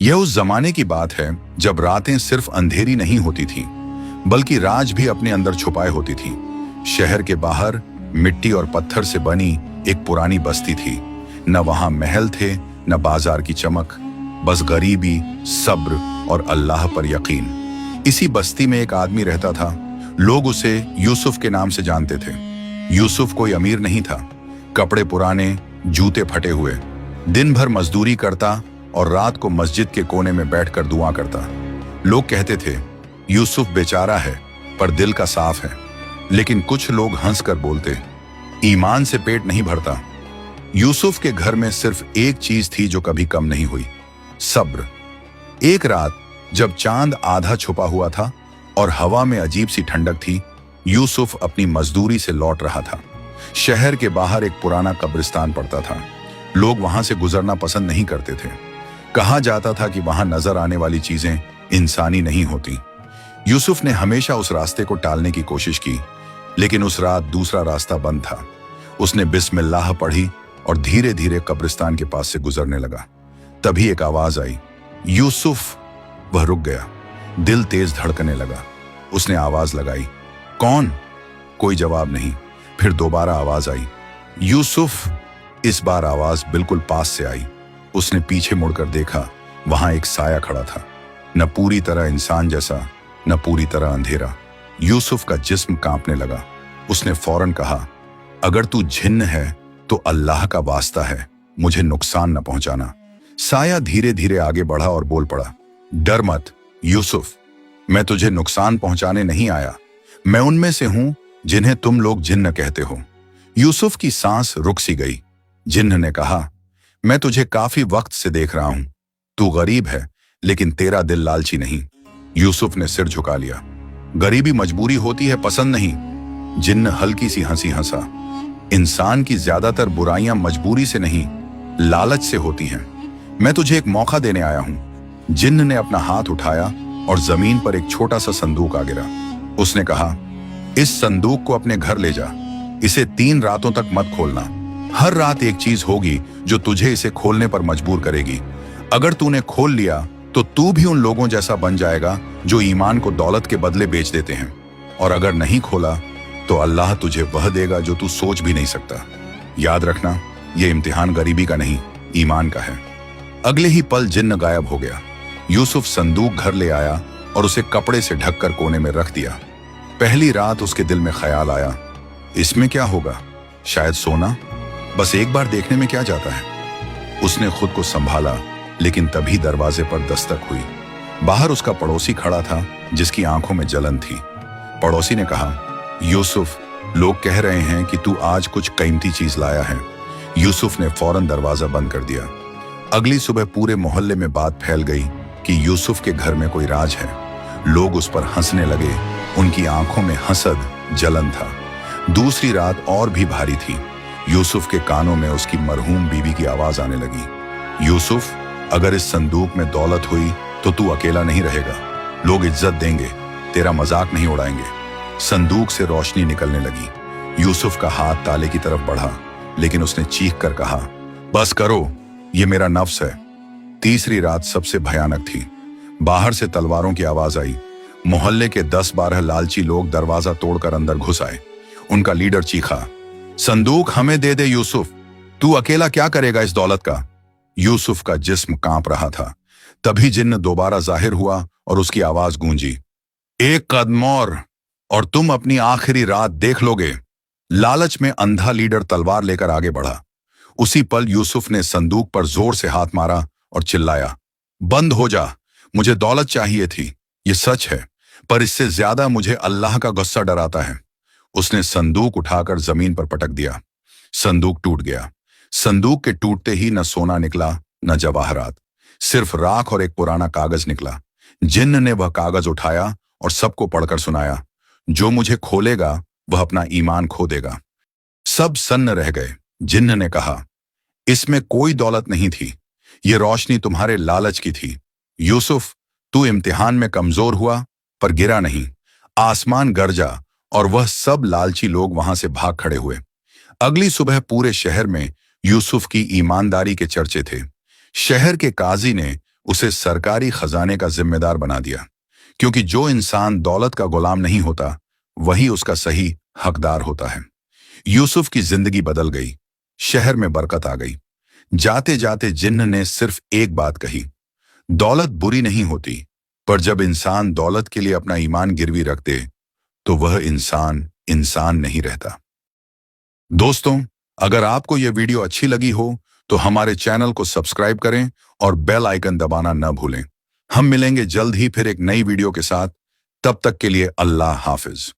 यह उस जमाने की बात है जब रातें सिर्फ अंधेरी नहीं होती थीं, बल्कि राज भी अपने अंदर छुपाए होती थी। शहर के बाहर मिट्टी और पत्थर से बनी एक पुरानी बस्ती थी। न वहां महल थे, न बाजार की चमक, बस गरीबी, सब्र और अल्लाह पर यकीन। इसी बस्ती में एक आदमी रहता था। लोग उसे यूसुफ के नाम से जानते थे। यूसुफ कोई अमीर नहीं था, कपड़े पुराने, जूते फटे हुए, दिन भर मजदूरी करता और रात को मस्जिद के कोने में बैठकर दुआ करता। लोग कहते थे, यूसुफ बेचारा है पर दिल का साफ है। लेकिन कुछ लोग हंसकर बोलते, ईमान से पेट नहीं भरता। यूसुफ के घर में सिर्फ एक चीज थी जो कभी कम नहीं हुई, सब्र। एक रात जब चांद आधा छुपा हुआ था और हवा में अजीब सी ठंडक थी, यूसुफ अपनी मजदूरी से लौट रहा था। शहर के बाहर एक पुराना कब्रिस्तान पड़ता था। लोग वहां से गुजरना पसंद नहीं करते थे। कहा जाता था कि वहां नजर आने वाली चीजें इंसानी नहीं होती। यूसुफ ने हमेशा उस रास्ते को टालने की कोशिश की, लेकिन उस रात दूसरा रास्ता बंद था। उसने बिस्मिल्लाह पढ़ी और धीरे धीरे कब्रिस्तान के पास से गुजरने लगा। तभी एक आवाज आई, यूसुफ। वह रुक गया, दिल तेज धड़कने लगा। उसने आवाज लगाई, कौन? कोई जवाब नहीं। फिर दोबारा आवाज आई, यूसुफ। इस बार आवाज बिल्कुल पास से आई। उसने पीछे मुड़कर देखा, वहां एक साया खड़ा था, न पूरी तरह इंसान जैसा, न पूरी तरह अंधेरा। यूसुफ का जिस्म कांपने लगा। उसने फौरन कहा, अगर तू जिन्न है तो अल्लाह का वास्ता है, मुझे नुकसान न पहुंचाना। साया धीरे धीरे आगे बढ़ा और बोल पड़ा, डर मत यूसुफ, मैं तुझे नुकसान पहुंचाने नहीं आया। मैं उनमें से हूं जिन्हें तुम लोग जिन्न कहते हो। यूसुफ की सांस रुक सी गई। जिन्न ने कहा, मैं तुझे काफी वक्त से देख रहा हूं। तू गरीब है, लेकिन तेरा दिल लालची नहीं। यूसुफ ने सिर झुका लिया। गरीबी मजबूरी होती है, पसंद नहीं। जिन्न हल्की सी हंसी हंसा। इंसान की ज्यादातर बुराइयां मजबूरी से नहीं, लालच से होती हैं। मैं तुझे एक मौका देने आया हूं। जिन्न ने अपना हाथ उठाया और जमीन पर एक छोटा सा संदूक आ गिरा। उसने कहा, इस संदूक को अपने घर ले जा। इसे 3 रातों तक मत खोलना। हर रात एक चीज होगी जो तुझे इसे खोलने पर मजबूर करेगी। अगर तूने खोल लिया तो तू भी उन लोगों जैसा बन जाएगा जो ईमान को दौलत के बदले बेच देते हैं। और अगर नहीं खोला तो अल्लाह तुझे वह देगा जो तू सोच भी नहीं सकता। याद रखना, यह इम्तिहान गरीबी का नहीं, ईमान का है। अगले ही पल जिन्न गायब हो गया। यूसुफ संदूक घर ले आया और उसे कपड़े से ढककर कोने में रख दिया। पहली रात उसके दिल में ख्याल आया, इसमें क्या होगा? शायद सोना। बस एक बार देखने में क्या जाता है। उसने खुद को संभाला, लेकिन तभी दरवाजे पर दस्तक हुई। बाहर उसका पड़ोसी खड़ा था, जिसकी आंखों में जलन थी। पड़ोसी ने कहा, यूसुफ, लोग कह रहे हैं कि तू आज कुछ कीमती चीज लाया है। यूसुफ ने फौरन दरवाजा बंद कर दिया। अगली सुबह पूरे मोहल्ले में बात फैल गई कि यूसुफ के घर में कोई राज है। लोग उस पर हंसने लगे। उनकी आंखों में हसद, जलन था। दूसरी रात और भी भारी थी। यूसुफ के कानों में उसकी मरहूम बीवी की आवाज आने लगी, यूसुफ, अगर इस संदूक में दौलत हुई तो तू अकेला नहीं रहेगा। लोग इज्जत देंगे, तेरा मजाक नहीं उड़ाएंगे। संदूक से रोशनी निकलने लगी। यूसुफ का हाथ ताले की तरफ बढ़ा, लेकिन उसने चीख कर कहा, बस करो, ये मेरा नफ्स है। तीसरी रात सबसे भयानक थी। बाहर से तलवारों की आवाज आई। मोहल्ले के 10-12 लालची लोग दरवाजा तोड़कर अंदर घुस आए। उनका लीडर चीखा, संदूक हमें दे दे यूसुफ, तू अकेला क्या करेगा इस दौलत का? यूसुफ का जिस्म कांप रहा था। तभी जिन्न दोबारा जाहिर हुआ और उसकी आवाज गूंजी, एक कदम और तुम अपनी आखिरी रात देख लोगे। लालच में अंधा लीडर तलवार लेकर आगे बढ़ा। उसी पल यूसुफ ने संदूक पर जोर से हाथ मारा और चिल्लाया, बंद हो जा, मुझे दौलत चाहिए थी। ये सच है, पर इससे ज्यादा मुझे अल्लाह का गुस्सा डराता है। उसने संदूक उठाकर जमीन पर पटक दिया। संदूक टूट गया। संदूक के टूटते ही न सोना निकला, न जवाहरात, सिर्फ राख और एक पुराना कागज निकला। जिन्न ने वह कागज उठाया और सबको पढ़कर सुनाया, जो मुझे खोलेगा वह अपना ईमान खो देगा। सब सन्न रह गए। जिन्न ने कहा, इसमें कोई दौलत नहीं थी, ये रोशनी तुम्हारे लालच की थी। यूसुफ, तू इम्तिहान में कमजोर हुआ पर गिरा नहीं। आसमान गरजा और वह सब लालची लोग वहां से भाग खड़े हुए। अगली सुबह पूरे शहर में यूसुफ की ईमानदारी के चर्चे थे। शहर के काजी ने उसे सरकारी खजाने का जिम्मेदार बना दिया, क्योंकि जो इंसान दौलत का गुलाम नहीं होता वही उसका सही हकदार होता है। यूसुफ की जिंदगी बदल गई, शहर में बरकत आ गई। जाते जाते जिन्न ने सिर्फ एक बात कही, दौलत बुरी नहीं होती, पर जब इंसान दौलत के लिए अपना ईमान गिरवी रख दे तो वह इंसान इंसान नहीं रहता। दोस्तों, अगर आपको यह वीडियो अच्छी लगी हो तो हमारे चैनल को सब्सक्राइब करें और बेल आइकन दबाना न भूलें। हम मिलेंगे जल्द ही फिर एक नई वीडियो के साथ। तब तक के लिए अल्लाह हाफिज।